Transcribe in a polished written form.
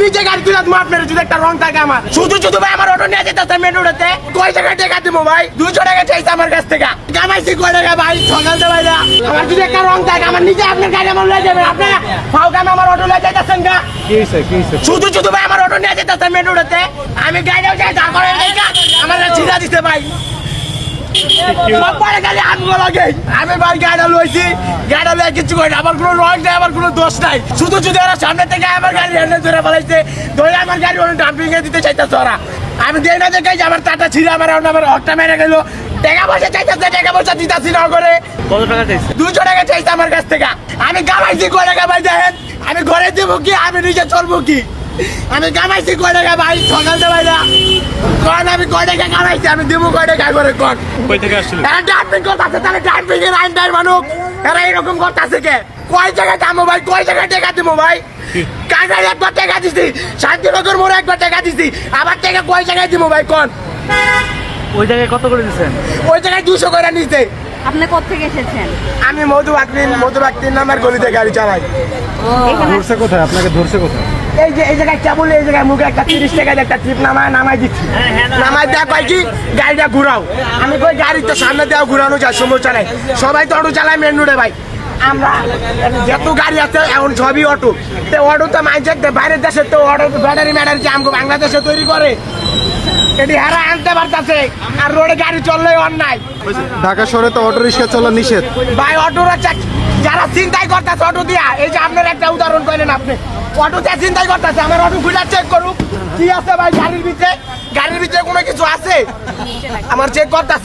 নিজে গাড়ি তুলে তোমার আপনার যদি একটা রং থাকে আমার শুধু শুধু ভাই আমার অটো নিয়ে যেতে মেন রোডেতে কয় টাকা টাকা দিব ভাই 200 টাকা চাইছে আমার কাছ থেকে কামাইছি কয় টাকা ভাই সকালতে ভাই না আমার যদি একটা রং থাকে আমার নিজে আপনার গাড়ি আমার লয়ে যাবেন আপনি ফাও কাম আমার অটো লয়ে যাইতেছেন গা কি হইছে শুধু শুধু ভাই আমার অটো নিয়ে যেতে মেন রোডেতে আমি গাড়িও যাই তারপরে আমার ছিড়া দিতে ভাই আমি ভাই গাড়ি লইছি গাড়ি লয়ে কিছু করি আমার কোনো রং নাই আমার কোনো দোষ নাই শুধু শুধু ওরা সামনে থেকে আমার গাড়ি হেঁটে ধরে ফেলাইছে ধরে আমার গাড়ি ওরা ডাম্পিং এ দিতে চাইতেছে ওরা আমি দেই না দেখে আমার টাটা ছিঁড়ে আমার হকটা মেরে গেল টাকা পয়সা চাইতেছে টাকা পয়সা দিতেছি না করে কত টাকা চাইছে 200 টাকা চাইছে আমার কাছ থেকে আমি কামাইছি কয় টাকা ভাই দেখেন আমি ঘরে দেবো কি আমি নিজে চলবো কি আমি কামাইছি কয় টাকা ভাই সকালতে ভাই না কোন আমি কয় টাকা কামাইছি আমি দেবো কয় টাকা করে কোন কই থেকে আসছিল এরা ডাম্পিং করতেছে তাহলে ডাম্পিং এর আইন নাই মানুষ এরা এরকম করতেছে কে কয় জায়গায় দামো ভাই কয় জায়গায় টাকা দিব ভাই কাজের একবার টাকা দিছি শান্তিনগর মোড়ে একবার টাকা দিছি আবার টাকা কয় জায়গায় দিব ভাই কোন ওই জায়গায় কত করে দিছেন ওই জায়গায় 200 করে নিতে আপনি কোত্থেকে এসেছেন? আমি মধুবাগ 3 নাম্বার গলিতে গাড়ি চালাই এখানে ধরছে কোথায় আপনাকে ধরছে কোথায় এই জায়গায় কেবল এই জায়গায় মুখে একটা 30 টাকা একটা ট্রিপ নামাই দিচ্ছি নামাই দেওয়া কয় কি গাড়িটা ঘুরাও আমি কই গাড়ি তো সামনে দেওয়া ঘুরানো যায় সমস্যা নাই সবাই তো অটো চালায় মেন রোডে ভাই আমরা যত গাড়ি আছে এখন সবই অটো তো অটো তো মাইন্ড বাইরের দেশে তো অটো ব্যাটারি যে আমগো বাংলাদেশে তৈরি করে এটি হারা আনতে পারতেছে আর রোডে গাড়ি চললেই অন্যায় ঢাকা শহরে তো অটো রিক্সা চলা নিষেধ ভাই অটোরা যারা চিন্তাই করতেছে অটো দিয়া এই যে আপনার একটা উদাহরণ কইলেন আপনি অটোতে চিন্তাই করতেছে আমার অটো খুলে চেক করুক কি আছে ভাই গাড়ির ভিতরে কোনো কিছু আছে আমার চেক করতেছে